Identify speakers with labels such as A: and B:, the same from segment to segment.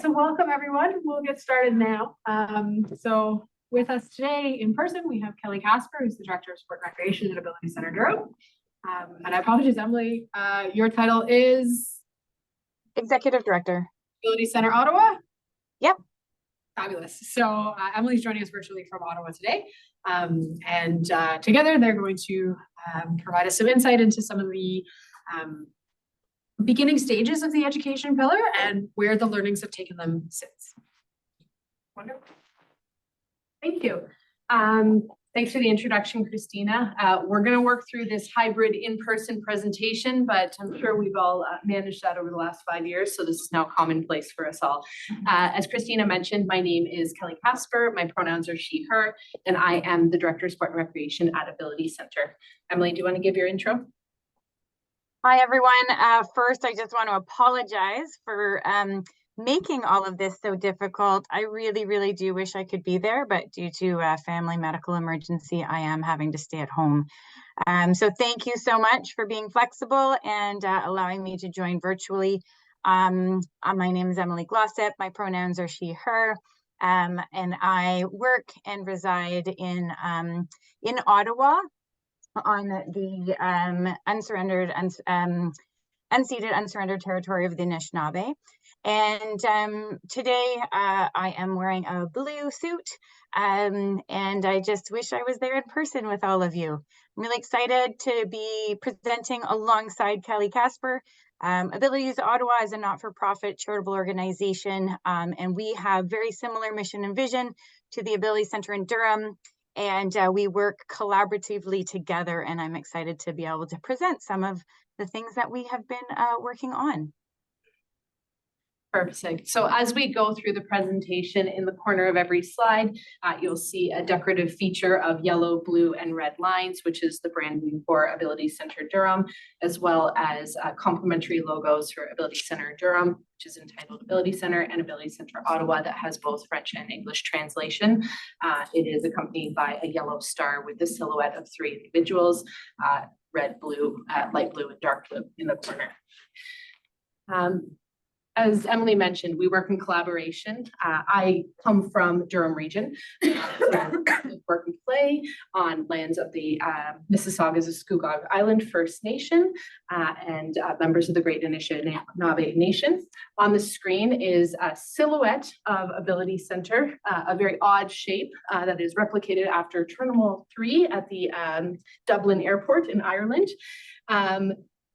A: So welcome everyone. We'll get started now. So with us today in person, we have Kelly Kasper, who's the Director of Sport and Recreation at Ability Center Durham. And I apologize, Emily, your title is?
B: Executive Director.
A: Ability Center Ottawa?
B: Yep.
A: Fabulous. So Emily's joining us virtually from Ottawa today. Together they're going to provide us some insight into some of the beginning stages of the education pillar and where the learnings have taken them since. Wonderful. Thank you. Thanks for the introduction, Christina. We're going to work through this hybrid in-person presentation, but I'm sure we've all managed that over the last 5 years, so this is now commonplace for us all. As Christina mentioned, my name is Kelly Kasper. My pronouns are she, her, and I am the Director of Sport and Recreation at Ability Center. Emily, do you want to give your intro?
B: Hi, everyone. First, I just want to apologize for making all of this so difficult. I really do wish I could be there, but due to a family medical emergency, I am having to stay at home. So thank you so much for being flexible and allowing me to join virtually. My name is Emily Glossop. My pronouns are she, her, and I work and reside in Ottawa, on the unceded, unsurrendered territory of the Anishinaabe. And today I am wearing a blue suit, and I just wish I was there in person with all of you. I'm really excited to be presenting alongside Kelly Kasper. Abilities Ottawa is a not-for-profit charitable organization, and we have very similar mission and vision to the Ability Center in Durham. And we work collaboratively together, and I'm excited to be able to present some of the things that we have been working on.
A: Perfect. So as we go through the presentation, in the corner of every slide, you'll see a decorative feature of yellow, blue, and red lines, which is the branding for Ability Center Durham, as well as complementary logos for Ability Center Durham, which is entitled Ability Center, and Ability Center Ottawa, that has both French and English translation. It is accompanied by a yellow star with the silhouette of 3 individuals, red, blue, light blue, and dark blue in the corner. As Emily mentioned, we work in collaboration. I come from Durham region, work and play on lands of the Mississaugas of Scugog Island First Nation and members of the Great Anishinaabe Nation. On the screen is a silhouette of Ability Center, a very odd shape that is replicated after Terminal 3 at the Dublin Airport in Ireland.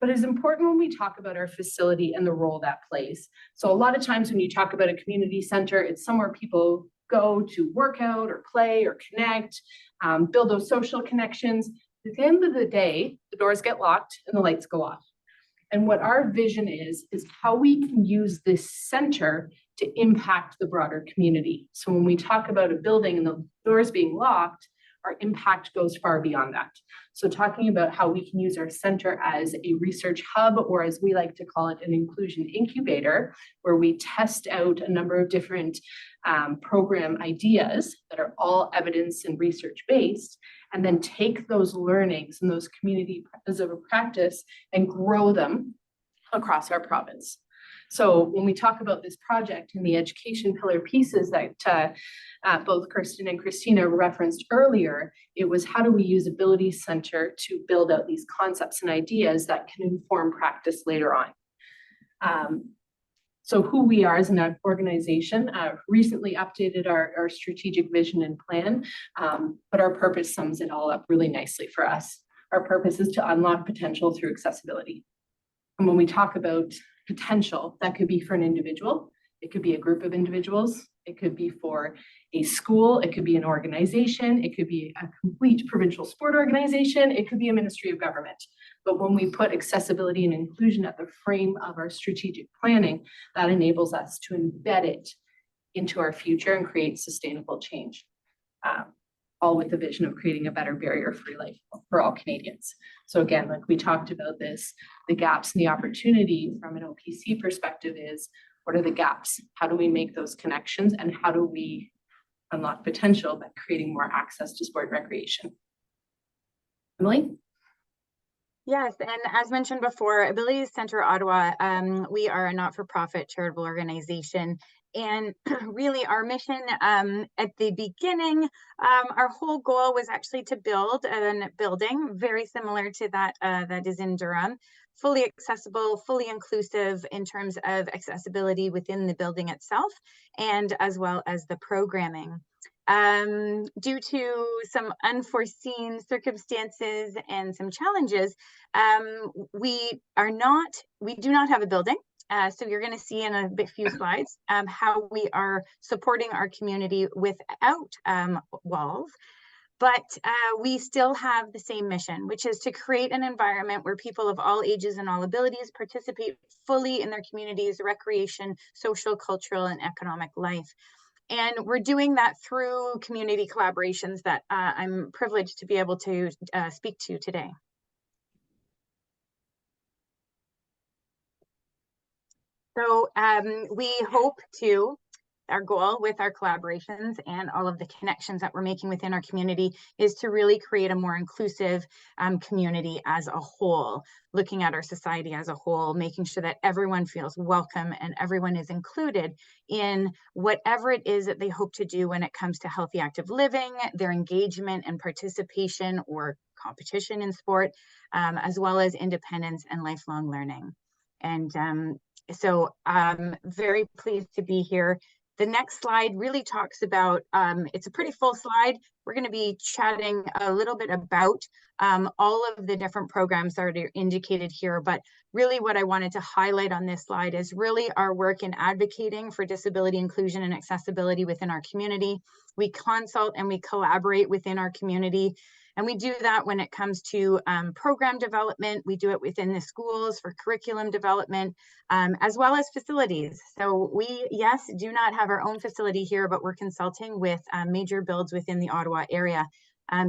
A: But it's important when we talk about our facility and the role that plays. So a lot of times when you talk about a community center, it's somewhere people go to work out or play or connect, build those social connections. At the end of the day, the doors get locked and the lights go off. And what our vision is how we can use this center to impact the broader community. So when we talk about a building and the doors being locked, our impact goes far beyond that. So talking about how we can use our center as a research hub, or as we like to call it, an inclusion incubator, where we test out a number of different program ideas that are all evidence and research based, and then take those learnings and those community of practice and grow them across our province. So when we talk about this project and the education pillar pieces that both Kirsten and Christina referenced earlier, it was how do we use Ability Center to build out these concepts and ideas that can inform practice later on. So who we are as an organization, recently updated our strategic vision and plan, but our purpose sums it all up really nicely for us. Our purpose is to unlock potential through accessibility. And when we talk about potential, that could be for an individual, it could be a group of individuals, it could be for a school, it could be an organization, it could be a complete provincial sport organization, it could be a ministry of government. But when we put accessibility and inclusion at the frame of our strategic planning, that enables us to embed it into our future and create sustainable change. All with the vision of creating a better barrier-free life for all Canadians. So again, like we talked about this, the gaps and the opportunity from an OPC perspective is, what are the gaps? How do we make those connections? And how do we unlock potential by creating more access to sport and recreation? Emily?
B: Yes, and as mentioned before, Ability Center Ottawa, we are a not-for-profit charitable organization, And really our mission at the beginning, our whole goal was actually to build a building very similar to that that is in Durham, fully accessible, fully inclusive in terms of accessibility within the building itself, and as well as the programming. Due to some unforeseen circumstances and some challenges, we do not have a building. So you're going to see in a few slides how we are supporting our community without walls. But we still have the same mission, which is to create an environment where people of all ages and all abilities participate fully in their community's recreation, social, cultural, and economic life. And we're doing that through community collaborations that I'm privileged to be able to speak to today. So we hope to, our goal with our collaborations and all of the connections that we're making within our community is to really create a more inclusive community as a whole, looking at our society as a whole, making sure that everyone feels welcome and everyone is included in whatever it is that they hope to do when it comes to healthy, active living, their engagement and participation or competition in sport, as well as independence and lifelong learning. And so I'm very pleased to be here. The next slide really talks about, it's a pretty full slide. We're going to be chatting a little bit about all of the different programs that are indicated here. But really what I wanted to highlight on this slide is really our work in advocating for disability inclusion and accessibility within our community. We consult and we collaborate within our community. And we do that when it comes to program development. We do it within the schools for curriculum development, as well as facilities. So we, yes, do not have our own facility here, but we're consulting with major builds within the Ottawa area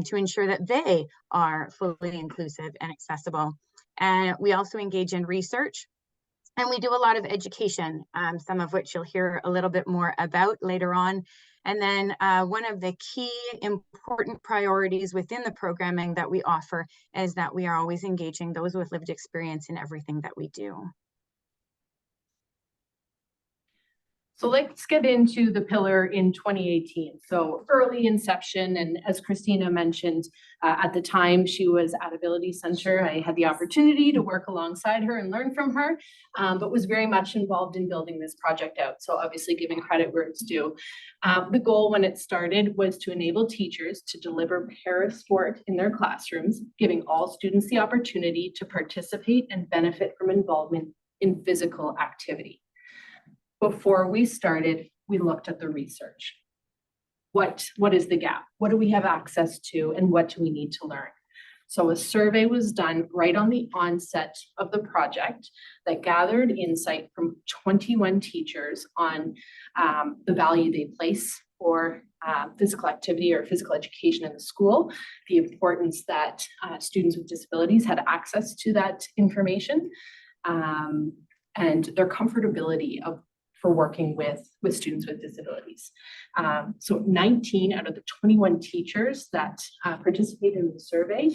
B: to ensure that they are fully inclusive and accessible. And we also engage in research. And we do a lot of education, some of which you'll hear a little bit more about later on. And then one of the key important priorities within the programming that we offer is that we are always engaging those with lived experience in everything that we do.
A: So let's get into the pillar in 2018. So early inception, and as Christina mentioned, at the time she was at Ability Center, I had the opportunity to work alongside her and learn from her, but was very much involved in building this project out. So obviously giving credit where it's due. The goal when it started was to enable teachers to deliver para-sport in their classrooms, giving all students the opportunity to participate and benefit from involvement in physical activity. Before we started, we looked at the research. What is the gap? What do we have access to and what do we need to learn? So a survey was done right on the onset of the project that gathered insight from 21 teachers on the value they place for physical activity or physical education in the school, the importance that students with disabilities had access to that information, and their comfortability for working with students with disabilities. So 19 out of the 21 teachers that participated in the survey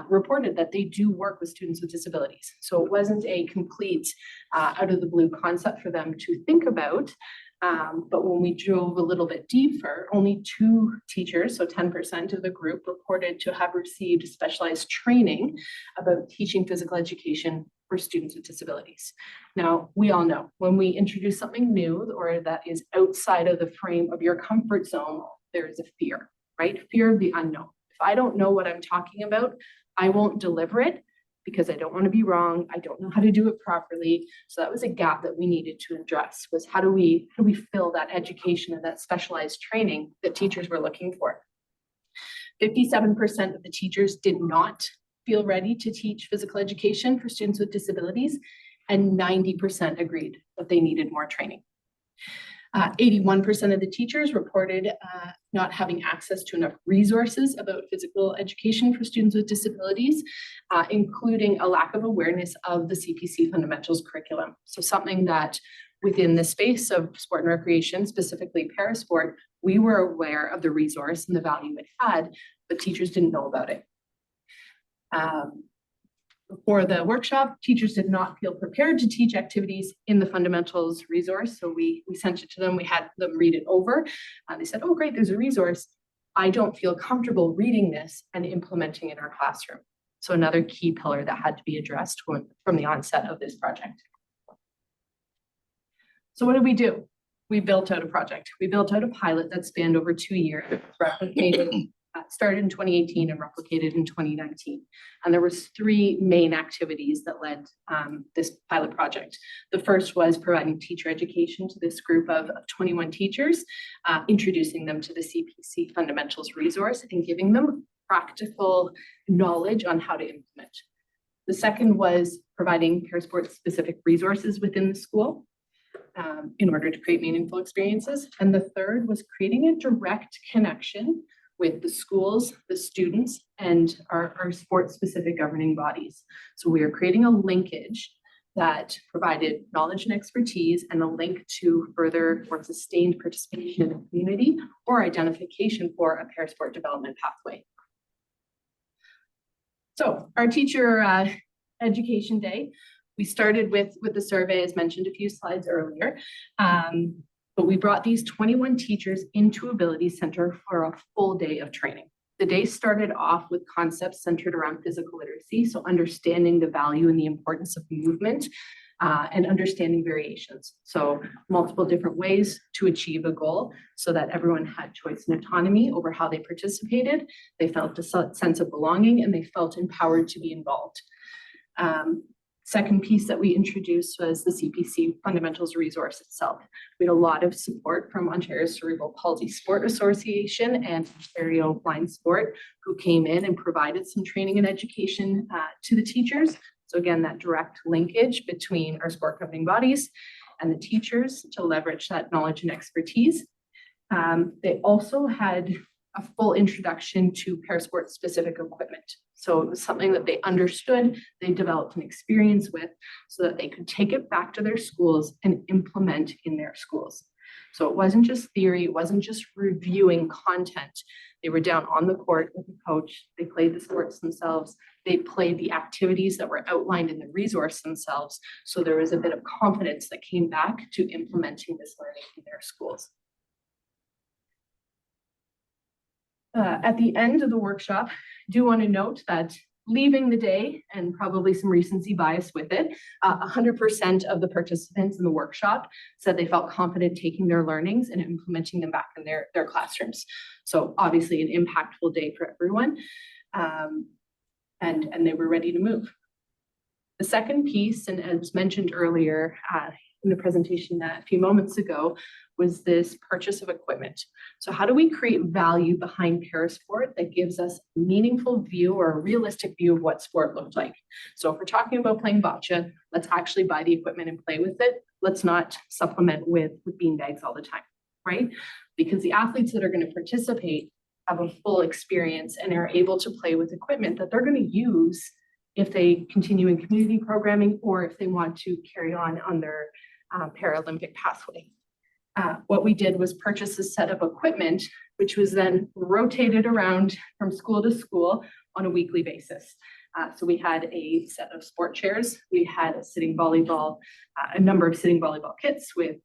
A: reported that they do work with students with disabilities. So it wasn't a complete out of the blue concept for them to think about. But when we drove a little bit deeper, only 2 teachers, so 10% of the group, reported to have received specialized training about teaching physical education for students with disabilities. Now, we all know when we introduce something new or that is outside of the frame of your comfort zone, there is a fear, right? Fear of the unknown. If I don't know what I'm talking about, I won't deliver it because I don't want to be wrong. I don't know how to do it properly. So that was a gap that we needed to address, was how do we fill that education and that specialized training that teachers were looking for. 57% of the teachers did not feel ready to teach physical education for students with disabilities, and 90% agreed that they needed more training. 81% of the teachers reported not having access to enough resources about physical education for students with disabilities, including a lack of awareness of the CPC fundamentals curriculum. So something that within the space of sport and recreation, specifically parasport, we were aware of the resource and the value it had, but teachers didn't know about it. For the workshop, teachers did not feel prepared to teach activities in the fundamentals resource. So we sent it to them. We had them read it over. They said, oh, great, there's a resource. I don't feel comfortable reading this and implementing in our classroom. So another key pillar that had to be addressed from the onset of this project. So what did we do? We built out a project. We built out a pilot that spanned over 2 years, replicated, started in 2018 and replicated in 2019. And there was 3 main activities that led this pilot project. The first was providing teacher education to this group of 21 teachers, introducing them to the CPC fundamentals resource and giving them practical knowledge on how to implement. The second was providing parasport specific resources within the school in order to create meaningful experiences. And the third was creating a direct connection with the schools, the students, and our sport-specific governing bodies. So we are creating a linkage that provided knowledge and expertise and a link to further or sustained participation in the community or identification for a parasport development pathway. So our teacher education day, we started with the survey, as mentioned a few slides earlier. But we brought these 21 teachers into Ability Center for a full day of training. The day started off with concepts centered around physical literacy, so understanding the value and the importance of movement and understanding variations. So multiple different ways to achieve a goal so that everyone had choice and autonomy over how they participated. They felt a sense of belonging and they felt empowered to be involved. Second piece that we introduced was the CPC fundamentals resource itself. We had a lot of support from Ontario Cerebral Palsy Sport Association and Ontario Blind Sport, who came in and provided some training and education to the teachers. So again, that direct linkage between our sport governing bodies and the teachers to leverage that knowledge and expertise. They also had a full introduction to parasport specific equipment. So it was something that they understood, they developed an experience with so that they could take it back to their schools and implement in their schools. So it wasn't just theory, it wasn't just reviewing content. They were down on the court with the coach, they played the sports themselves, they played the activities that were outlined in the resource themselves. So there was a bit of confidence that came back to implementing this learning in their schools. At the end of the workshop, I do want to note that leaving the day, and probably some recency bias with it, 100% of the participants in the workshop said they felt confident taking their learnings and implementing them back in their classrooms. So obviously an impactful day for everyone, and they were ready to move. The second piece, and as mentioned earlier in the presentation a few moments ago, was this purchase of equipment. So how do we create value behind parasport that gives us a meaningful view or a realistic view of what sport looked like? So if we're talking about playing bocce, let's actually buy the equipment and play with it. Let's not supplement with beanbags all the time, right? Because the athletes that are going to participate have a full experience and are able to play with equipment that they're going to use if they continue in community programming or if they want to carry on their Paralympic pathway. What we did was purchase a set of equipment, which was then rotated around from school to school on a weekly basis. So we had a set of sport chairs, we had a sitting volleyball, a number of sitting volleyball kits with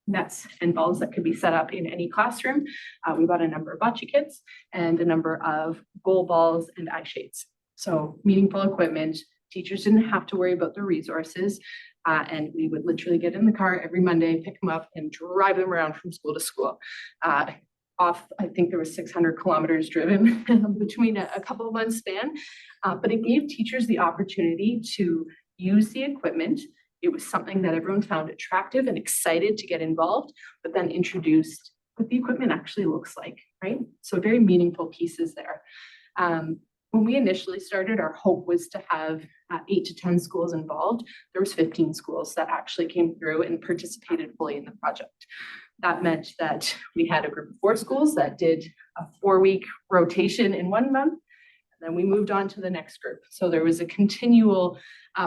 A: nets and balls that could be set up in any classroom. We bought a number of bocce kits and a number of goal balls and eye shades. So meaningful equipment. Teachers didn't have to worry about the resources. And we would literally get in the car every Monday, pick them up and drive them around from school to school. I think there was 600 kilometers driven between a couple of months span, but it gave teachers the opportunity to use the equipment. It was something that everyone found attractive and excited to get involved, but then introduced what the equipment actually looks like, right? So very meaningful pieces there. When we initially started, our hope was to have 8 to 10 schools involved. There was 15 schools that actually came through and participated fully in the project. That meant that we had a group of 4 schools that did a 4-week rotation in 1 month, and then we moved on to the next group. So there was a continual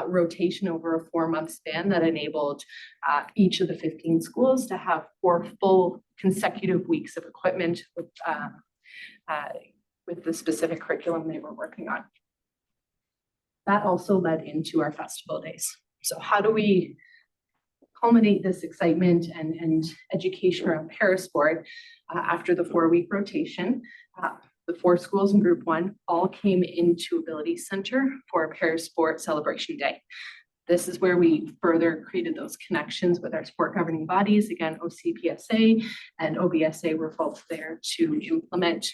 A: rotation over a 4-month span that enabled each of the 15 schools to have 4 full consecutive weeks of equipment with the specific curriculum they were working on. That also led into our festival days. So how do we culminate this excitement and education around parasport after the 4-week rotation? The 4 schools in Group 1 all came into Ability Center for a Parasport Celebration Day. This is where we further created those connections with our sport governing bodies. Again, OCPSA and OBSA were both there to implement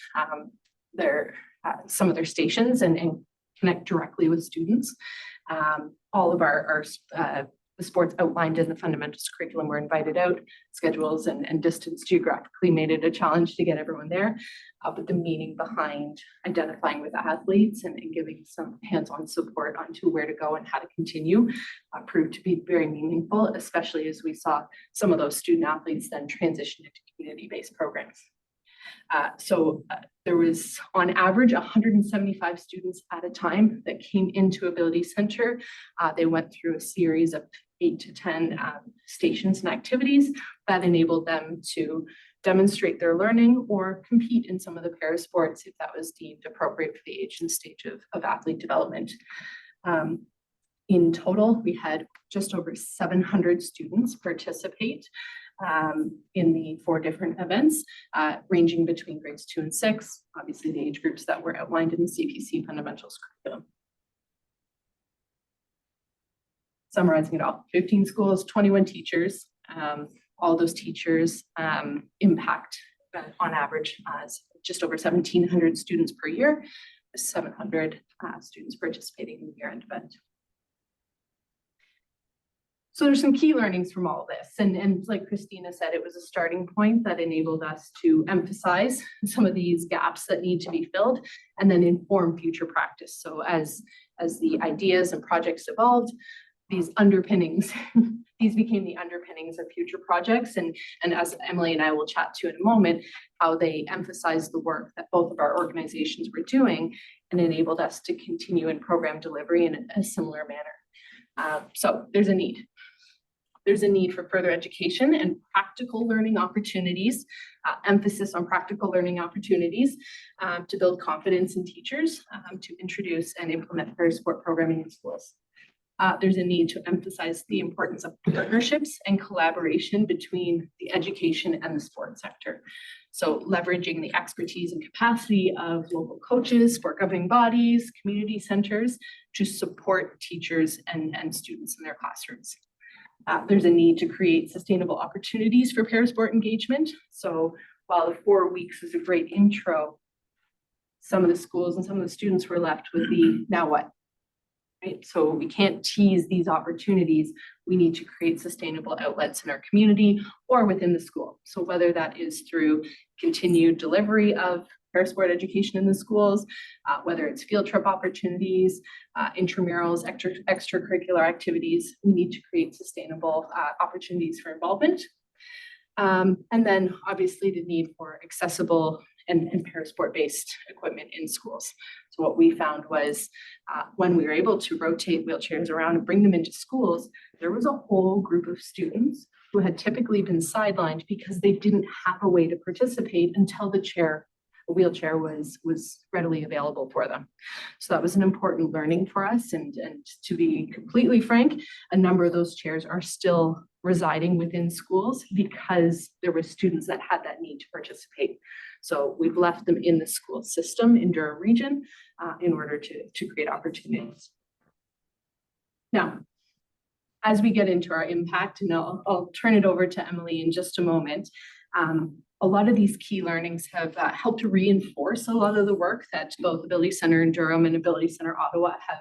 A: some of their stations and connect directly with students. All of our the sports outlined in the fundamentals curriculum were invited out. Schedules and distance geographically made it a challenge to get everyone there. But the meaning behind identifying with athletes and giving some hands-on support onto where to go and how to continue proved to be very meaningful, especially as we saw some of those student athletes then transition into community-based programs. There was on average 175 students at a time that came into Ability Center. They went through a series of 8 to 10 stations and activities that enabled them to demonstrate their learning or compete in some of the parasports if that was deemed appropriate for the age and stage of athlete development. In total, we had just over 700 students participate in the 4 different events, ranging between grades 2 and 6, obviously the age groups that were outlined in the CPC fundamentals curriculum. Summarizing it all, 15 schools, 21 teachers, all those teachers impact on average just over 1,700 students per year, 700 students participating in the year-end event. So there's some key learnings from all of this. And like Christina said, it was a starting point that enabled us to emphasize some of these gaps that need to be filled and then inform future practice. So as the ideas and projects evolved, these underpinnings, these became the underpinnings of future projects. And as Emily and I will chat to in a moment, how they emphasized the work that both of our organizations were doing and enabled us to continue in program delivery in a similar manner. So there's a need. There's a need for further education and practical learning opportunities, emphasis on practical learning opportunities to build confidence in teachers, to introduce and implement parasport programming in schools. There's a need to emphasize the importance of partnerships and collaboration between the education and the sports sector. So leveraging the expertise and capacity of local coaches, sport governing bodies, community centers to support teachers and students in their classrooms. There's a need to create sustainable opportunities for parasport engagement. So while the 4 weeks is a great intro, some of the schools and some of the students were left with the now what? Right? So we can't tease these opportunities. We need to create sustainable outlets in our community or within the school. So whether that is through continued delivery of parasport education in the schools, whether it's field trip opportunities, intramurals, extracurricular activities, we need to create sustainable opportunities for involvement. And then obviously the need for accessible and parasport-based equipment in schools. So what we found was when we were able to rotate wheelchairs around and bring them into schools, there was a whole group of students who had typically been sidelined because they didn't have a way to participate until the wheelchair was readily available for them. So that was an important learning for us. And to be completely frank, a number of those chairs are still residing within schools because there were students that had that need to participate. So we've left them in the school system in Durham region in order to create opportunities. Now, as we get into our impact, and I'll turn it over to Emily in just a moment, a lot of these key learnings have helped to reinforce a lot of the work that both Ability Center in Durham and Ability Center Ottawa have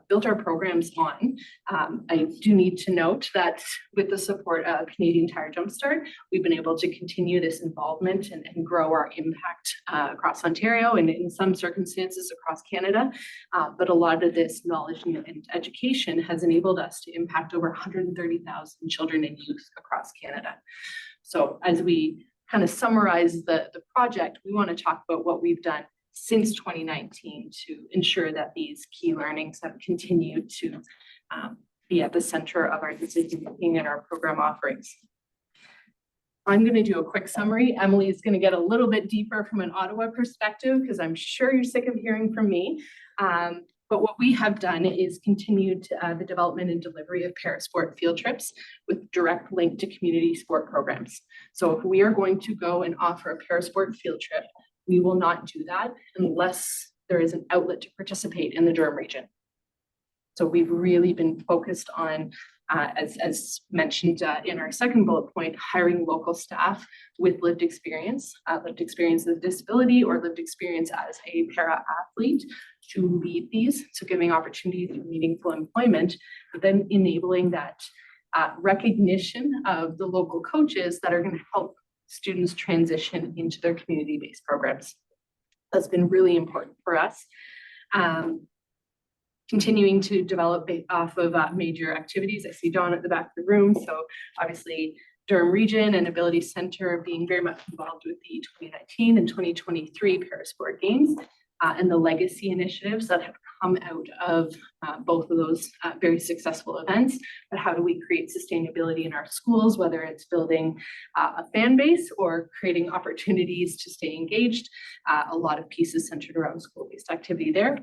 A: built our programs on. I do need to note that with the support of Canadian Tire Jumpstart, we've been able to continue this involvement and grow our impact across Ontario and in some circumstances across Canada. But a lot of this knowledge and education has enabled us to impact over 130,000 children and youth across Canada. So as we kind of summarize the project, we want to talk about what we've done since 2019 to ensure that these key learnings have continued to be at the center of our decision making and our program offerings. I'm going to do a quick summary. Emily is going to get a little bit deeper from an Ottawa perspective because I'm sure you're sick of hearing from me. But what we have done is continued the development and delivery of parasport field trips with direct link to community sport programs. So if we are going to go and offer a parasport field trip, we will not do that unless there is an outlet to participate in the Durham region. So we've really been focused on, as mentioned in our second bullet point, hiring local staff with lived experience with disability or lived experience as a para-athlete to lead these. So giving opportunity for meaningful employment, but then enabling that recognition of the local coaches that are going to help students transition into their community-based programs. That's been really important for us. Continuing to develop off of major activities. I see Dawn at the back of the room. So obviously Durham Region and Ability Center being very much involved with the 2019 and 2023 Parasport Games and the legacy initiatives that have come out of both of those very successful events. But how do we create sustainability in our schools, whether it's building a fan base or creating opportunities to stay engaged? A lot of pieces centered around school-based activity there.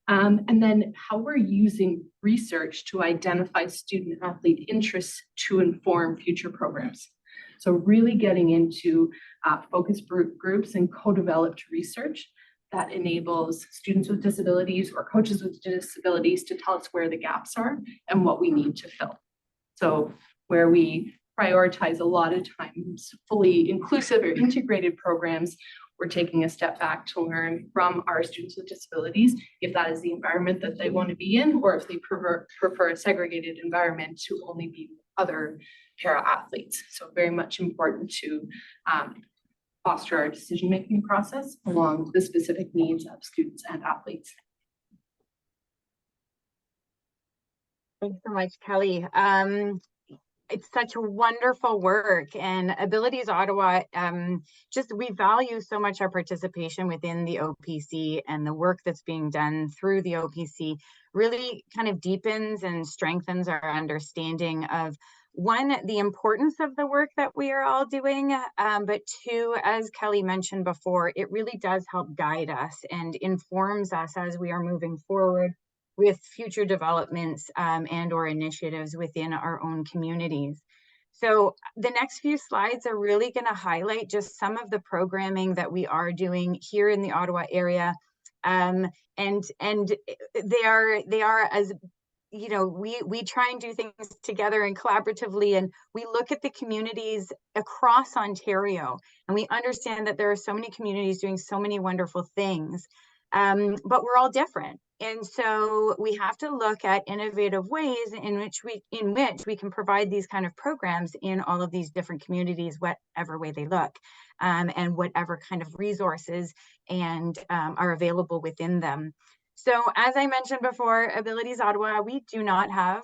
A: And then how we're using research to identify student athlete interests to inform future programs. So really getting into focus groups and co-developed research that enables students with disabilities or coaches with disabilities to tell us where the gaps are and what we need to fill. So where we prioritize a lot of times fully inclusive or integrated programs, we're taking a step back to learn from our students with disabilities if that is the environment that they want to be in, or if they prefer a segregated environment to only be with other para athletes. So very much important to foster our decision-making process along the specific needs of students and athletes.
B: Thanks so much, Kelly. It's such wonderful work, and Abilities Ottawa, we value so much our participation within the OPC, and the work that's being done through the OPC really kind of deepens and strengthens our understanding of, one, the importance of the work that we are all doing, but two, as Kelly mentioned before, it really does help guide us and informs us as we are moving forward with future developments and or initiatives within our own communities. So the next few slides are really going to highlight just some of the programming that we are doing here in the Ottawa area. And they are as, you know, we try and do things together and collaboratively, and we look at the communities across Ontario, and we understand that there are so many communities doing so many wonderful things, but we're all different. And so we have to look at innovative ways in which we can provide these kind of programs in all of these different communities, whatever way they look, and whatever kind of resources and are available within them. So as I mentioned before, Abilities Ottawa, we do not have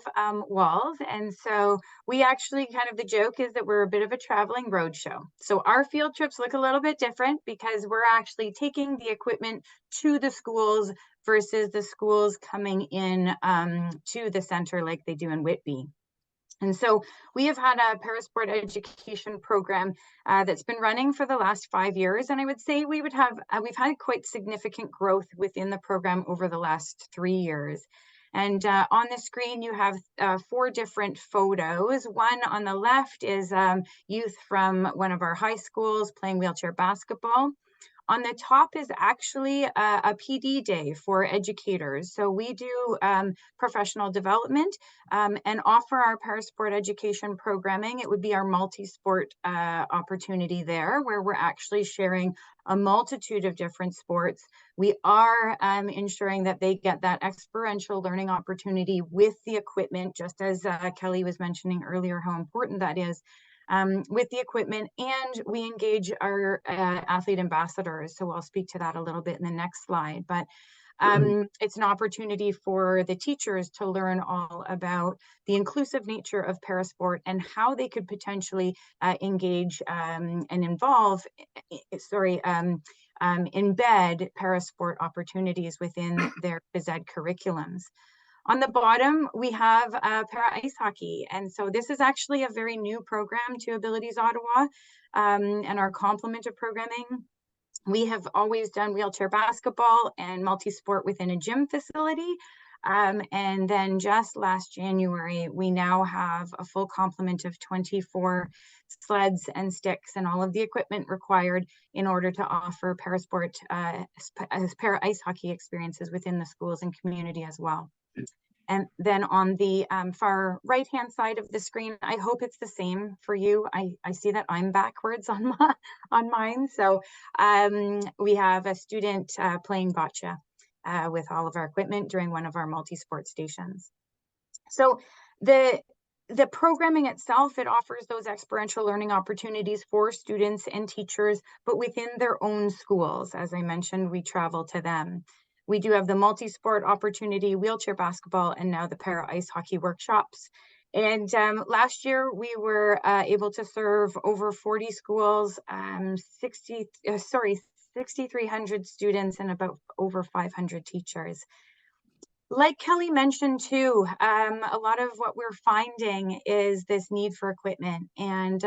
B: walls. And so we actually the joke is that we're a bit of a traveling roadshow. So our field trips look a little bit different because we're actually taking the equipment to the schools versus the schools coming in to the center like they do in Whitby. And so we have had a parasport education program that's been running for the last 5 years. And I would say we've had quite significant growth within the program over the last 3 years. And on the screen, you have 4 different photos. One on the left is youth from one of our high schools playing wheelchair basketball. On the top is actually a PD day for educators. So we do professional development and offer our parasport education programming. It would be our multi-sport opportunity there, where we're actually sharing a multitude of different sports. We are ensuring that they get that experiential learning opportunity with the equipment, just as Kelly was mentioning earlier how important that is. With the equipment, and we engage our athlete ambassadors. So I'll speak to that a little bit in the next slide, but it's an opportunity for the teachers to learn all about the inclusive nature of parasport and how they could potentially engage and embed parasport opportunities within their phys ed curriculums. On the bottom, we have para ice hockey. And so this is actually a very new program to Abilities Ottawa and our complement of programming. We have always done wheelchair basketball and multi-sport within a gym facility. And then just last January, we now have a full complement of 24 sleds and sticks and all of the equipment required in order to offer parasport, para ice hockey experiences within the schools and community as well. And then on the far right-hand side of the screen, I hope it's the same for you. I see that I'm backwards on mine. So we have a student playing bocce with all of our equipment during one of our multi-sport stations. So the programming itself, it offers those experiential learning opportunities for students and teachers, but within their own schools. As I mentioned, we travel to them. We do have the multi-sport opportunity, wheelchair basketball, and now the para ice hockey workshops. And last year we were able to serve over 40 schools, 6,300 students, and about over 500 teachers. Like Kelly mentioned too, a lot of what we're finding is this need for equipment. And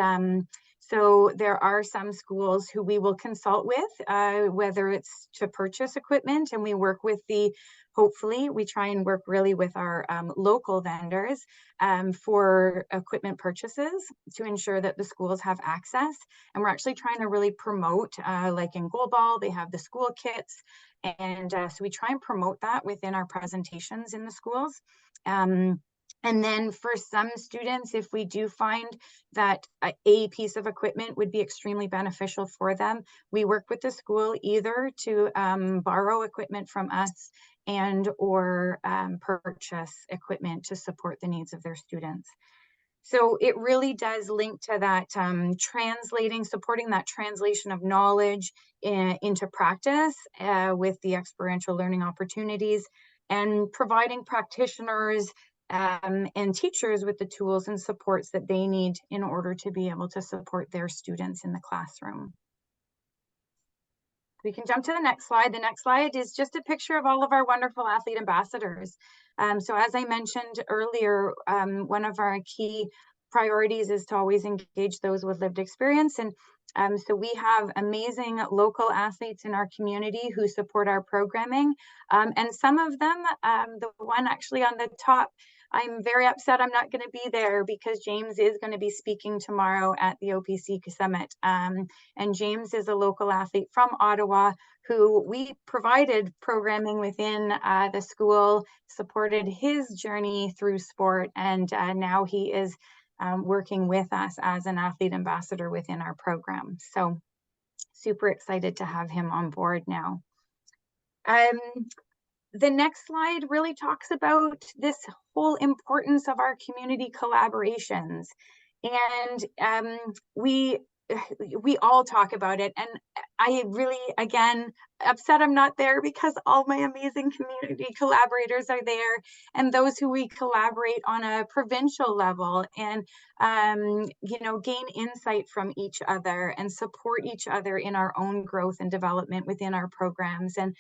B: so there are some schools who we will consult with, whether it's to purchase equipment, and we work with hopefully we try and work really with our local vendors for equipment purchases to ensure that the schools have access. And we're actually trying to really promote, like in goalball, they have the school kits. And so we try and promote that within our presentations in the schools. And then for some students, if we do find that a piece of equipment would be extremely beneficial for them, we work with the school either to borrow equipment from us and or purchase equipment to support the needs of their students. So it really does link to that supporting that translation of knowledge into practice with the experiential learning opportunities, and providing practitioners and teachers with the tools and supports that they need in order to be able to support their students in the classroom. We can jump to the next slide. The next slide is just a picture of all of our wonderful athlete ambassadors. So as I mentioned earlier, one of our key priorities is to always engage those with lived experience. And so we have amazing local athletes in our community who support our programming. And some of them, the one actually on the top, I'm very upset I'm not going to be there because James is going to be speaking tomorrow at the OPC Summit. And James is a local athlete from Ottawa who we provided programming within the school, supported his journey through sport, and now he is working with us as an athlete ambassador within our program. So super excited to have him on board now. The next slide really talks about this whole importance of our community collaborations. And we all talk about it. And I really, again, upset I'm not there because all my amazing community collaborators are there, and those who we collaborate on a provincial level, and you know, gain insight from each other and support each other in our own growth and development within our programs. And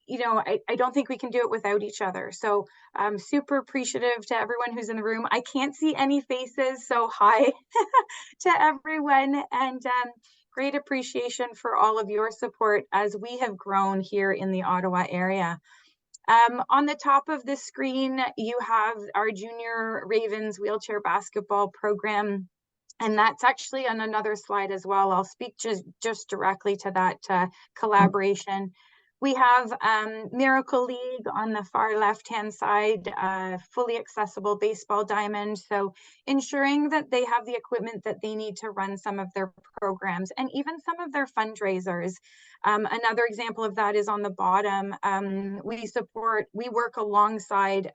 B: you know, I don't think we can do it without each other. So I'm super appreciative to everyone who's in the room. I can't see any faces, so hi to everyone, and great appreciation for all of your support as we have grown here in the Ottawa area. On the top of the screen, you have our Junior Ravens wheelchair basketball program. And that's actually on another slide as well. I'll speak just directly to that collaboration. We have Miracle League on the far left-hand side, fully accessible baseball diamond. So ensuring that they have the equipment that they need to run some of their programs and even some of their fundraisers. Another example of that is on the bottom. We work alongside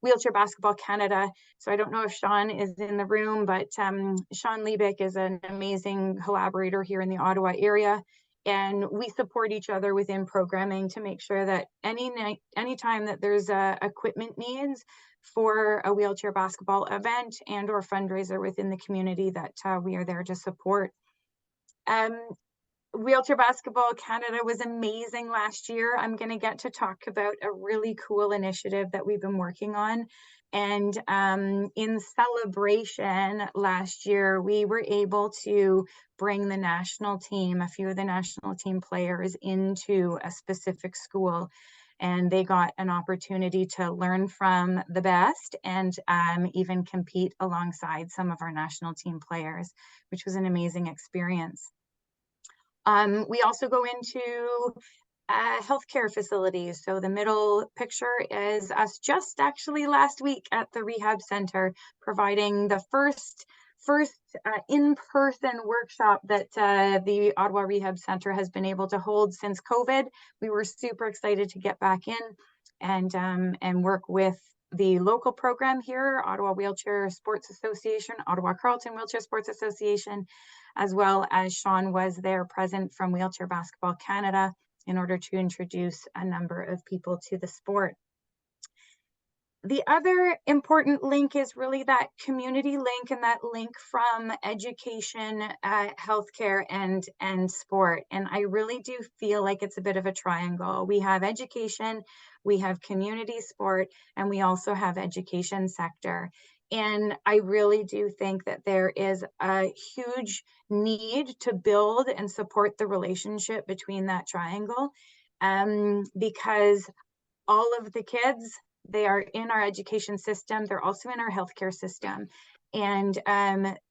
B: Wheelchair Basketball Canada. So I don't know if Sean is in the room, but Sean Liebeck is an amazing collaborator here in the Ottawa area. And we support each other within programming to make sure that any time that there's equipment needs for a wheelchair basketball event and or fundraiser within the community, that we are there to support. Wheelchair Basketball Canada was amazing last year. I'm going to get to talk about a really cool initiative that we've been working on. And in celebration last year, we were able to bring the national team, a few of the national team players, into a specific school. And they got an opportunity to learn from the best and even compete alongside some of our national team players, which was an amazing experience. We also go into healthcare facilities. So the middle picture is us just actually last week at the rehab center, providing the first in-person workshop that the Ottawa Rehab Center has been able to hold since COVID. We were super excited to get back in and work with the local program here, Ottawa Wheelchair Sports Association, Ottawa Carleton Wheelchair Sports Association, as well as Sean was there present from Wheelchair Basketball Canada in order to introduce a number of people to the sport. The other important link is really that community link, and that link from education, healthcare, and sport. And I really do feel like it's a bit of a triangle. We have education, we have community sport, and we also have education sector. And I really do think that there is a huge need to build and support the relationship between that triangle, because all of the kids, they are in our education system, they're also in our healthcare system. And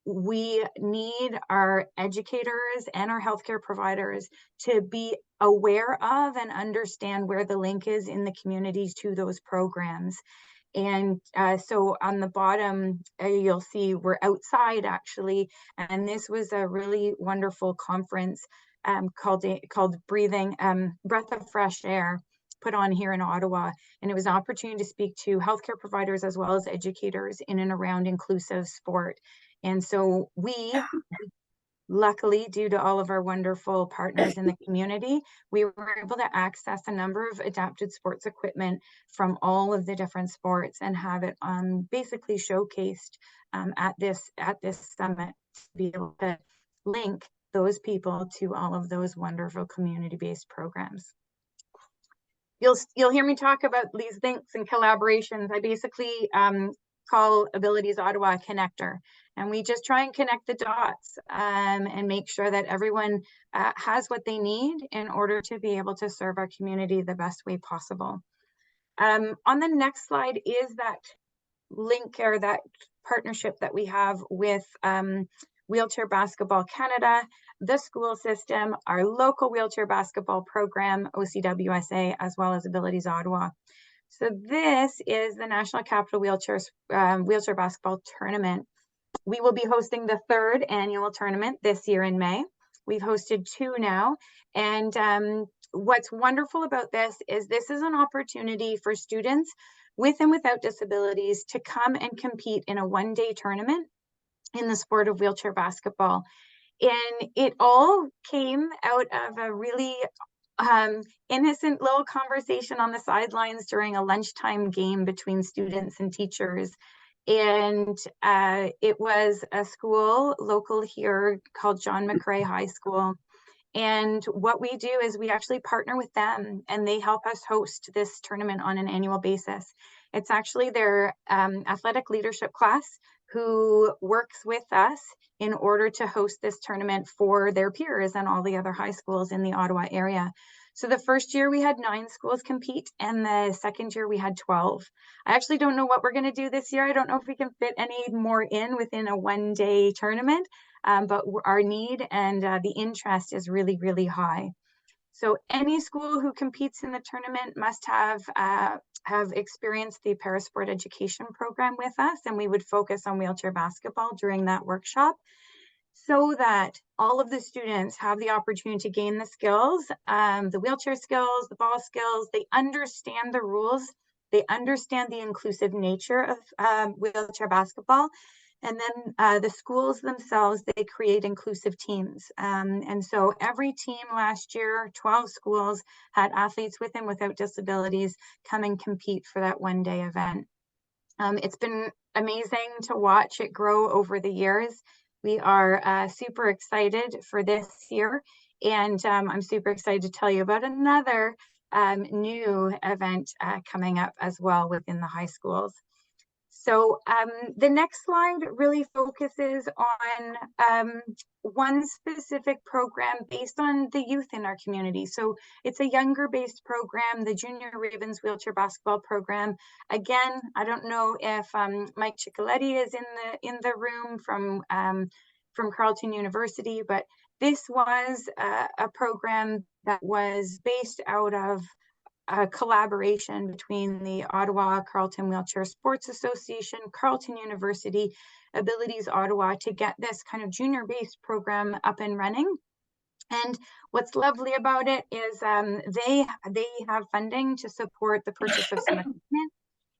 B: we need our educators and our healthcare providers to be aware of and understand where the link is in the communities to those programs. And so on the bottom, you'll see we're outside actually. And this was a really wonderful conference called Breath of Fresh Air, put on here in Ottawa. And it was an opportunity to speak to healthcare providers as well as educators in and around inclusive sport. And so we, luckily, due to all of our wonderful partners in the community, we were able to access a number of adapted sports equipment from all of the different sports and have it basically showcased at this summit to be able to link those people to all of those wonderful community-based programs. You'll hear me talk about these links and collaborations. I basically call Abilities Ottawa a connector, and we just try and connect the dots and make sure that everyone has what they need in order to be able to serve our community the best way possible. On the next slide is that link or that partnership that we have with Wheelchair Basketball Canada, the school system, our local wheelchair basketball program, OCWSA, as well as Abilities Ottawa. So this is the National Capital Wheelchair Basketball Tournament. We will be hosting the 3rd annual tournament this year in May. We've hosted 2 now. And what's wonderful about this is an opportunity for students with and without disabilities to come and compete in a one-day tournament in the sport of wheelchair basketball. And it all came out of a really innocent little conversation on the sidelines during a lunchtime game between students and teachers. And it was a school local here called John McCrae High School. And what we do is we actually partner with them, and they help us host this tournament on an annual basis. It's actually their athletic leadership class who works with us in order to host this tournament for their peers and all the other high schools in the Ottawa area. So the first year we had 9 schools compete, and the second year we had 12. I actually don't know what we're going to do this year. I don't know if we can fit any more in within a one-day tournament, but our need and the interest is really, really high. So any school who competes in the tournament must have experienced the Parasport Education Program with us, and we would focus on wheelchair basketball during that workshop so that all of the students have the opportunity to gain the skills, the wheelchair skills, the ball skills. They understand the rules, they understand the inclusive nature of wheelchair basketball. And then the schools themselves, they create inclusive teams. And so every team last year, 12 schools, had athletes with and without disabilities come and compete for that one-day event. It's been amazing to watch it grow over the years. We are super excited for this year. And I'm super excited to tell you about another new event coming up as well within the high schools. So the next slide really focuses on one specific program based on the youth in our community. So it's a younger based program, the Junior Ravens Wheelchair Basketball Program. Again, I don't know if Mike Ciccoletti is in the room from Carleton University, but this was a program that was based out of a collaboration between the Ottawa Carleton Wheelchair Sports Association, Carleton University, Abilities Ottawa to get this kind of junior-based program up and running. And what's lovely about it is they have funding to support the purchase of some equipment.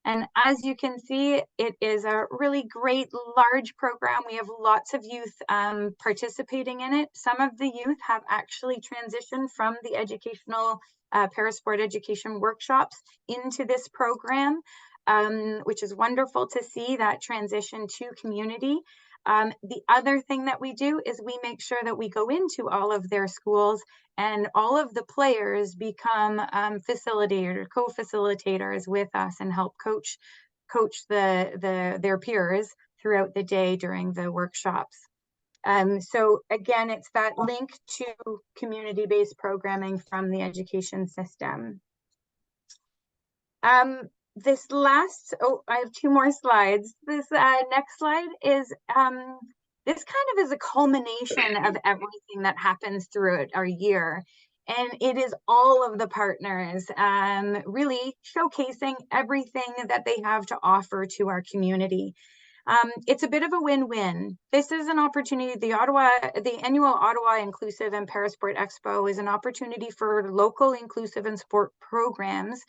B: And as you can see, it is a really great large program. We have lots of youth participating in it. Some of the youth have actually transitioned from the educational parasport education workshops into this program, which is wonderful to see that transition to community. The other thing that we do is we make sure that we go into all of their schools and all of the players become facilitators, co-facilitators with us and help coach their peers throughout the day during the workshops. So again, it's that link to community-based programming from the education system. This last, I have two more slides. This next slide is, this kind of is a culmination of everything that happens throughout our year. And it is all of the partners really showcasing everything that they have to offer to our community. It's a bit of a win-win. This is an opportunity, the annual Ottawa Inclusive and Parasport Expo is an opportunity for local inclusive and sport programs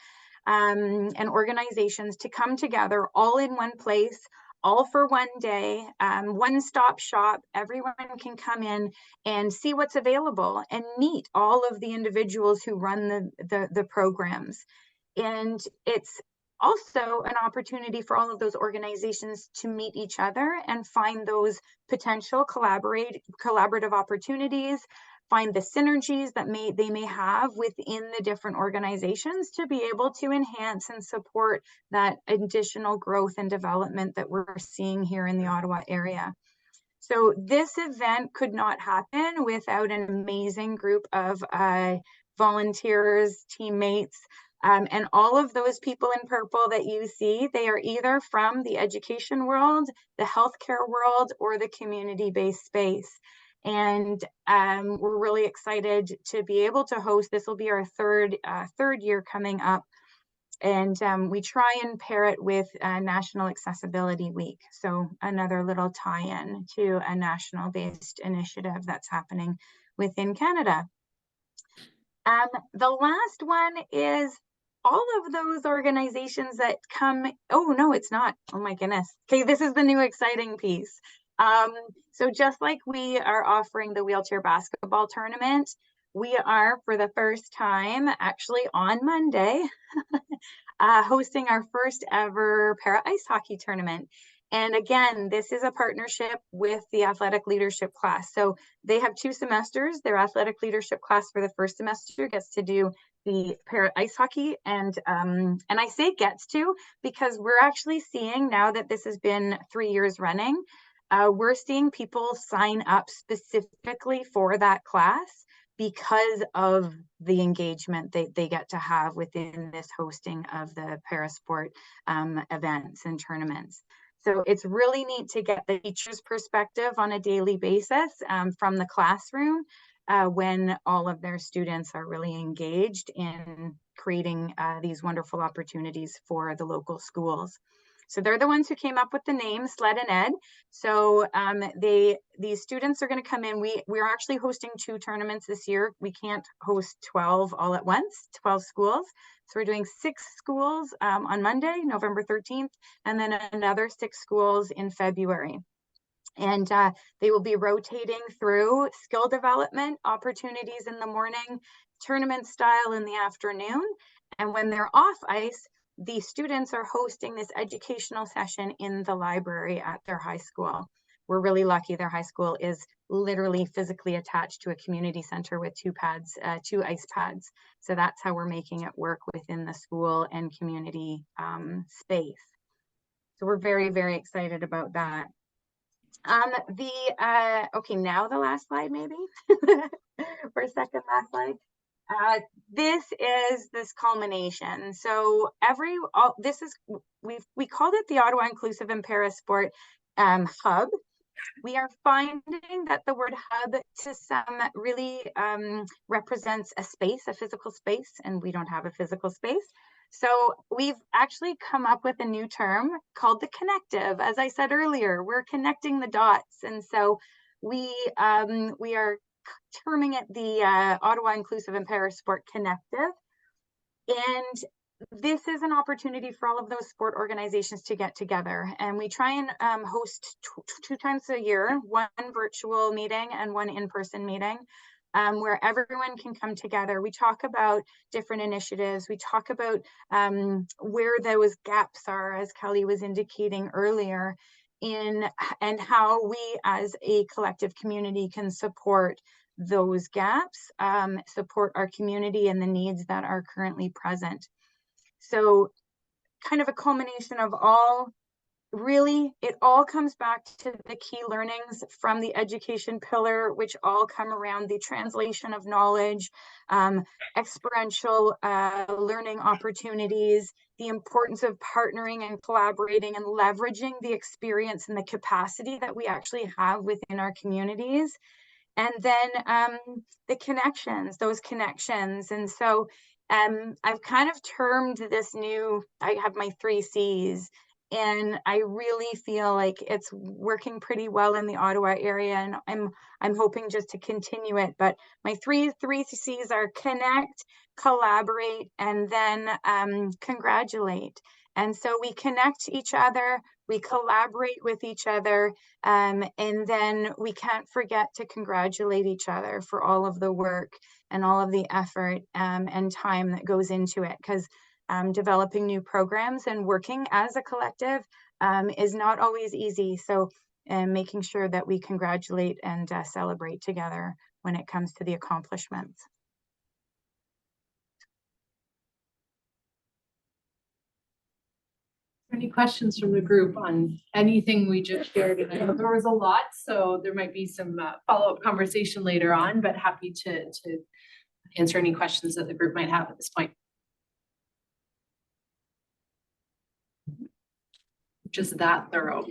B: and organizations to come together all in one place, all for one day, one-stop shop. Everyone can come in and see what's available and meet all of the individuals who run the programs. And it's also an opportunity for all of those organizations to meet each other and find those potential collaborative opportunities, find the synergies that they may have within the different organizations to be able to enhance and support that additional growth and development that we're seeing here in the Ottawa area. So this event could not happen without an amazing group of volunteers, teammates, and all of those people in purple that you see, they are either from the education world, the healthcare world, or the community-based space. And we're really excited to be able to host. This will be our third year coming up. And we try and pair it with National Accessibility Week. So another little tie-in to a national-based initiative that's happening within Canada. The last one is all of those organizations that come, oh no, it's not, oh my goodness. Okay, this is the new exciting piece. So just like we are offering the wheelchair basketball tournament, we are for the first time actually on Monday hosting our first ever para ice hockey tournament. And again, this is a partnership with the athletic leadership class. So they have 2 semesters. Their athletic leadership class for the first semester gets to do the para ice hockey. And I say gets to because we're actually seeing now that this has been 3 years running, we're seeing people sign up specifically for that class because of the engagement they get to have within this hosting of the parasport events and tournaments. So it's really neat to get the teacher's perspective on a daily basis from the classroom when all of their students are really engaged in creating these wonderful opportunities for the local schools. So they're the ones who came up with the name SLED and Ed. So these students are going to come in. We're actually hosting 2 tournaments this year. We can't host 12 all at once, 12 schools. So we're doing 6 schools on Monday, November 13th, and then another 6 schools in February. And they will be rotating through skill development opportunities in the morning, tournament style in the afternoon. And when they're off ice, the students are hosting this educational session in the library at their high school. We're really lucky their high school is literally physically attached to a community center with 2 ice pads. So that's how we're making it work within the school and community space. So we're very, very excited about that. Okay, now the last slide, maybe, or second last slide. This is this culmination. So we called it the Ottawa Inclusive and Parasport Hub. We are finding that the word hub to some really represents a space, a physical space, and we don't have a physical space. So we've actually come up with a new term called the connective. As I said earlier, we're connecting the dots. And so we are terming it the Ottawa Inclusive and Parasport Connective. And this is an opportunity for all of those sport organizations to get together. And we try and host two times a year, one virtual meeting and one in-person meeting. Where everyone can come together. We talk about different initiatives. We talk about where those gaps are, as Kelly was indicating earlier, and how we as a collective community can support those gaps, support our community and the needs that are currently present. So kind of a culmination of all. Really, it all comes back to the key learnings from the education pillar, which all come around the translation of knowledge, experiential learning opportunities, the importance of partnering and collaborating and leveraging the experience and the capacity that we actually have within our communities. And then the connections, those connections. And so I've kind of termed this new, I have my 3 C's. And I really feel like it's working pretty well in the Ottawa area, and I'm hoping just to continue it. But my three C's are connect, collaborate, and then congratulate. And so we connect each other, we collaborate with each other, and then we can't forget to congratulate each other for all of the work and all of the effort and time that goes into it. Because developing new programs and working as a collective is not always easy. So making sure that we congratulate and celebrate together when it comes to the accomplishments.
A: Any questions from the group on anything we just shared? And I know there was a lot, so there might be some follow-up conversation later on, but happy to answer any questions that the group might have at this point. Just that thorough.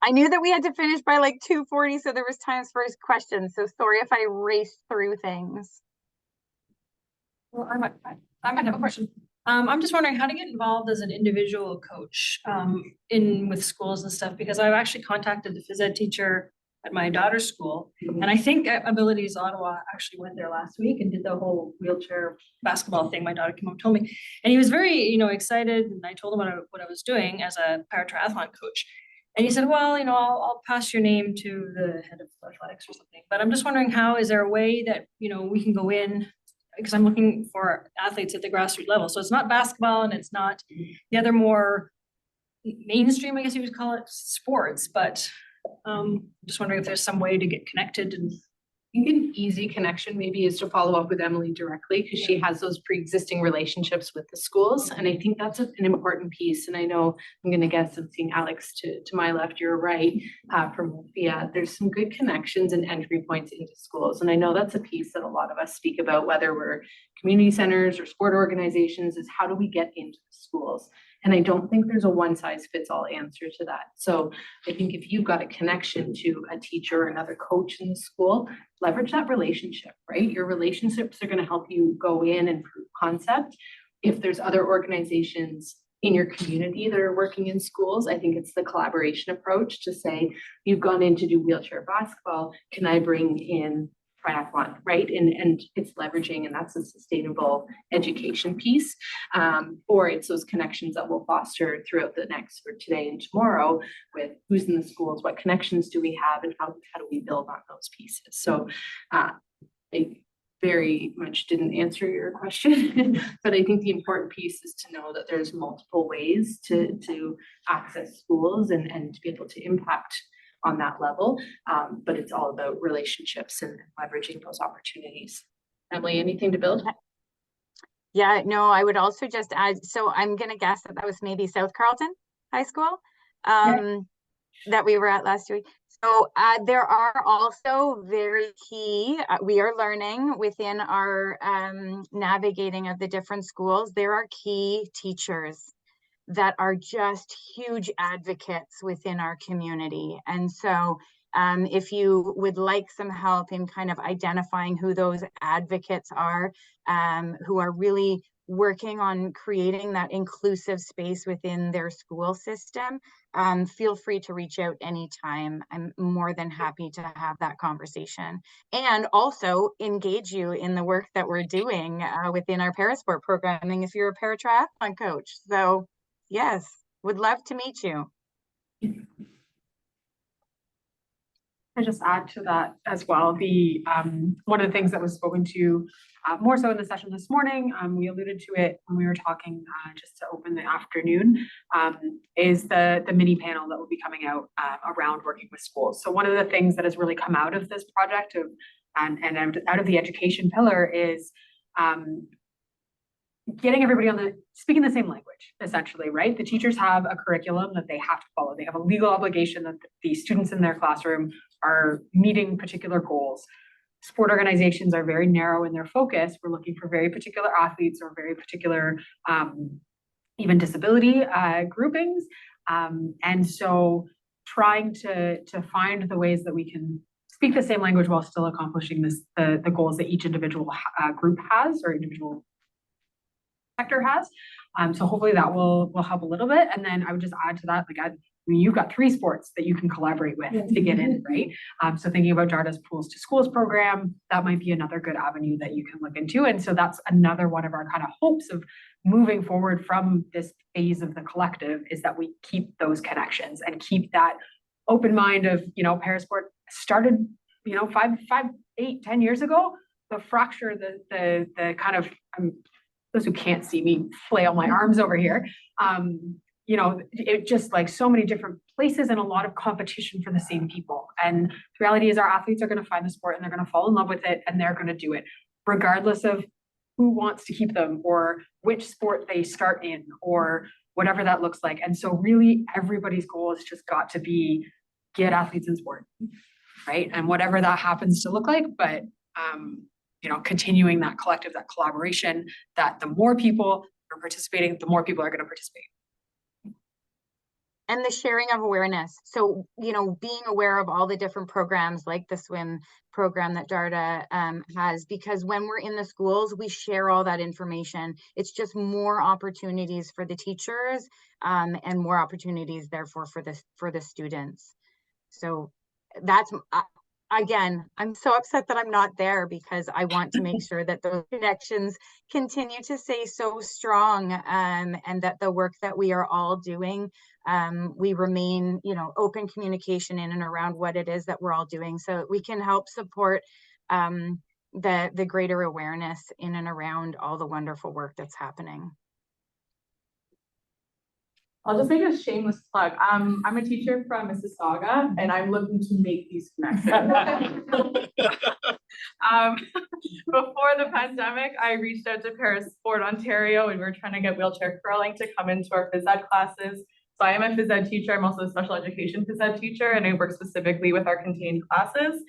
B: I knew that we had to finish by like 2:40, so there was times for his questions. So sorry if I raced through things.
C: Well, I might have a question. I'm just wondering how to get involved as an individual coach with schools and stuff, because I've actually contacted the phys ed teacher at my daughter's school. And I think Abilities Ottawa actually went there last week and did the whole wheelchair basketball thing. My daughter came home and told me, and he was very, excited. And I told him what I was doing as a para-triathlon coach. And he said, well, I'll pass your name to the head of athletics or something. But I'm just wondering, is there a way that, we can go in, because I'm looking for athletes at the grassroots level. So it's not basketball and it's not the other more mainstream, I guess you would call it, sports, but just wondering if there's some way to get connected. And
A: I think an easy connection maybe is to follow up with Emily directly, because she has those pre-existing relationships with the schools. And I think that's an important piece. And I know I'm going to guess I'm seeing Alex to my left, you're right, from Sophia. There's some good connections and entry points into schools. And I know that's a piece that a lot of us speak about, whether we're community centers or sport organizations, is how do we get into the schools? And I don't think there's a one size fits all answer to that. So I think if you've got a connection to a teacher or another coach in the school, leverage that relationship, right? Your relationships are going to help you go in and prove concept. If there's other organizations in your community that are working in schools, I think it's the collaboration approach to say, you've gone in to do wheelchair basketball, can I bring in triathlon, right? And it's leveraging, and that's a sustainable education piece. Or it's those connections that we'll foster throughout the next, for today and tomorrow, with who's in the schools, what connections do we have, and how do we build on those pieces. So I very much didn't answer your question, but I think the important piece is to know that there's multiple ways to access schools and to be able to impact on that level, but it's all about relationships and leveraging those opportunities. Emily, anything to build?
B: Yeah, no, I would also just add, so I'm gonna guess that that was maybe South Carleton High School that we were at last week. So there are also very key, we are learning within our navigating of the different schools, there are key teachers that are just huge advocates within our community. And so if you would like some help in kind of identifying who those advocates are, who are really working on creating that inclusive space within their school system, feel free to reach out anytime. I'm more than happy to have that conversation and also engage you in the work that we're doing within our parasport programming if you're a paratriathlon coach. So yes, would love to meet you.
D: I just add to that as well. The one of the things that was spoken to more so in the session this morning, we alluded to it when we were talking just to open the afternoon, is the mini panel that will be coming out around working with schools. So one of the things that has really come out of this project and out of the education pillar is getting everybody speaking the same language, essentially, right? The teachers have a curriculum that they have to follow. They have a legal obligation that the students in their classroom are meeting particular goals. Sport organizations are very narrow in their focus. We're looking for very particular athletes or very particular even disability groupings. And so trying to find the ways that we can speak the same language while still accomplishing the goals that each individual group has or individual sector has. So hopefully that will help a little bit. And then I would just add to that, like you've got 3 sports that you can collaborate with to get in, right? So thinking about Darda's Pools to Schools program, that might be another good avenue that you can look into. And so that's another one of our kind of hopes of moving forward from this phase of the collective is that we keep those connections and keep that open mind of, parasport started, 5, 8, 10 years ago. The fracture, the kind of, those who can't see me flail my arms over here. It just like so many different places and a lot of competition for the same people. And the reality is our athletes are going to find the sport and they're going to fall in love with it and they're going to do it regardless of who wants to keep them or which sport they start in or whatever that looks like. And so really everybody's goal has just got to be get athletes in sport, right? And whatever that happens to look like, but continuing that collective, that collaboration, that the more people are participating, the more people are going to participate.
B: And the sharing of awareness. So, being aware of all the different programs like the swim program that Darda has, because when we're in the schools, we share all that information. It's just more opportunities for the teachers and more opportunities, therefore, for the students. So that's, again, I'm so upset that I'm not there because I want to make sure that those connections continue to stay so strong and that the work that we are all doing, we remain, open communication in and around what it is that we're all doing so we can help support the greater awareness in and around all the wonderful work that's happening.
E: I'll just make a shameless plug. I'm a teacher from Mississauga and I'm looking to make these connections. Before the pandemic, I reached out to Parasport Ontario and we were trying to get wheelchair curling to come into our phys ed classes. So I am a phys ed teacher. I'm also a special education phys ed teacher and I work specifically with our contained classes.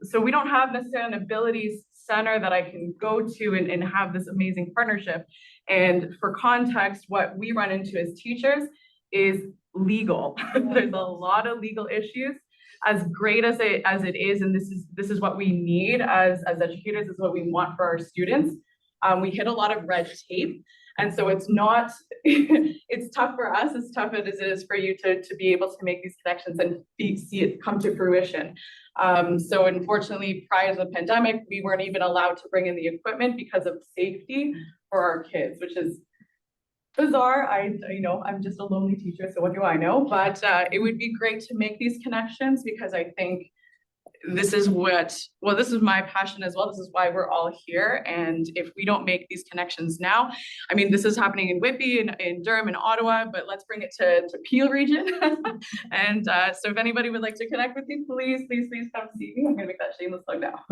E: So we don't have necessarily an abilities center that I can go to and have this amazing partnership. And for context, what we run into as teachers is legal. There's a lot of legal issues. As great as it is, and this is what we need as educators, this is what we want for our students. We hit a lot of red tape. And so it's not, it's tough for us, as tough as it is for you to be able to make these connections and see it come to fruition. So unfortunately, prior to the pandemic, we weren't even allowed to bring in the equipment because of safety for our kids, which is bizarre. I'm just a lonely teacher, so what do I know? But it would be great to make these connections because I think this is this is my passion as well. This is why we're all here. And if we don't make these connections now, I mean, this is happening in Whitby, in Durham, and Ottawa, but let's bring it to Peel region. And so if anybody would like to connect with me, please come see me. I'm gonna make that shameless plug now.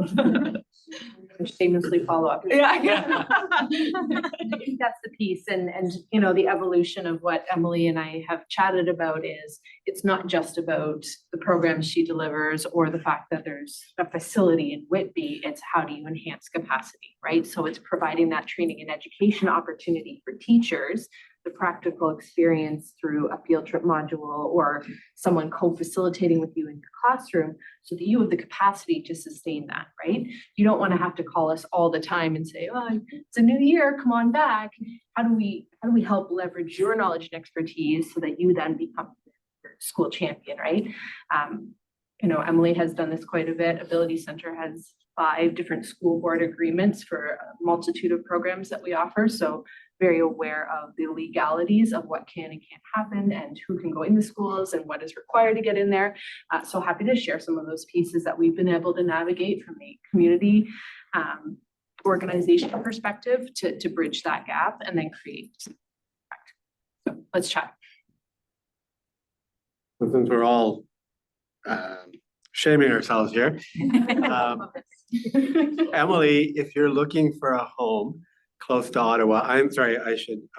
A: Shamelessly follow up.
E: Yeah.
A: I think that's the piece, and you know, the evolution of what Emily and I have chatted about is it's not just about the programs she delivers or the fact that there's a facility in Whitby, it's how do you enhance capacity, right? So it's providing that training and education opportunity for teachers, the practical experience through a field trip module or someone co-facilitating with you in your classroom so that you have the capacity to sustain that, right? You don't want to have to call us all the time and say, oh, it's a new year, come on back. How do we help leverage your knowledge and expertise so that you then become your school champion, right? You know, Emily has done this quite a bit. Ability Center has 5 different school board agreements for a multitude of programs that we offer. So very aware of the legalities of what can and can't happen and who can go into schools and what is required to get in there. So happy to share some of those pieces that we've been able to navigate from a community organization perspective to bridge that gap and then create. So let's chat.
F: Since we're all shaming ourselves here, Emily, if you're looking for a home close to Ottawa,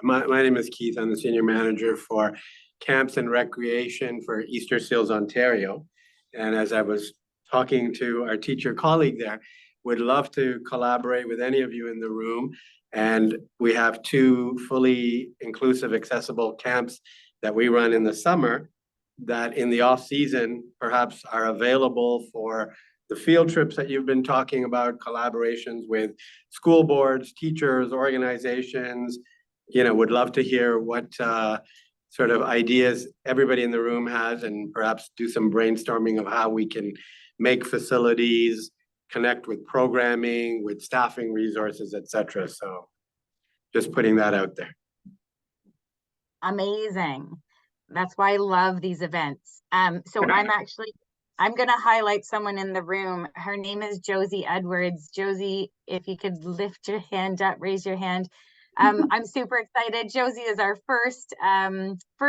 F: my name is Keith. I'm the senior manager for camps and recreation for Easter Seals, Ontario. And as I was talking to our teacher colleague there, would love to collaborate with any of you in the room. And we have 2 fully inclusive, accessible camps that we run in the summer that in the off season perhaps are available for the field trips that you've been talking about, collaborations with school boards, teachers, organizations. You know, would love to hear what sort of ideas everybody in the room has and perhaps do some brainstorming of how we can make facilities connect with programming, with staffing resources, etc. So just putting that out there.
B: Amazing. That's why I love these events. So I'm going to highlight someone in the room. Her name is Josie Edwards. Josie, if you could lift your hand up, raise your hand. I'm super excited. Josie is our first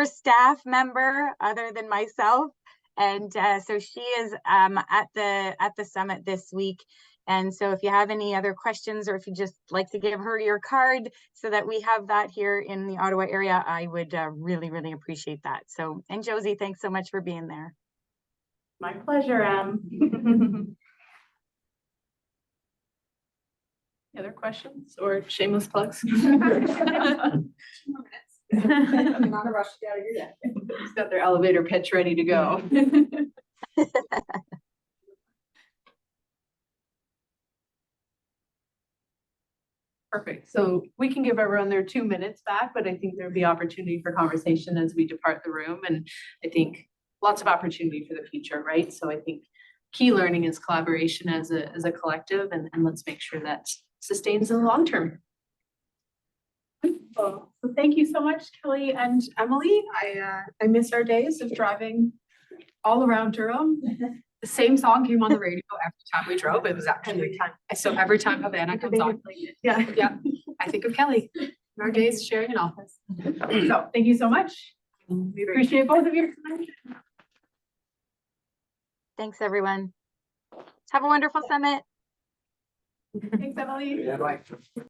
B: staff member other than myself. And so she is at the summit this week. And so if you have any other questions or if you just like to give her your card so that we have that here in the Ottawa area, I would really, really appreciate that. So, and Josie, thanks so much for being there.
A: My pleasure, Other questions or shameless plugs?
D: I'm not a rush to get out of here yet.
A: Who's got their elevator pitch ready to go? Perfect. So we can give everyone their 2 minutes back, but I think there'll be opportunity for conversation as we depart the room. And I think lots of opportunity for the future, right? So I think key learning is collaboration as a collective, and let's make sure that sustains in the long term.
D: So thank you so much, Kelly and Emily. I miss our days of driving all around Durham. The same song came on the radio every time we drove. It was actually every time Havana comes on. Yeah. I think of Kelly in our days sharing an office. So thank you so much. We appreciate both of your time.
B: Thanks, everyone. Have a wonderful summit.
D: Thanks, Emily.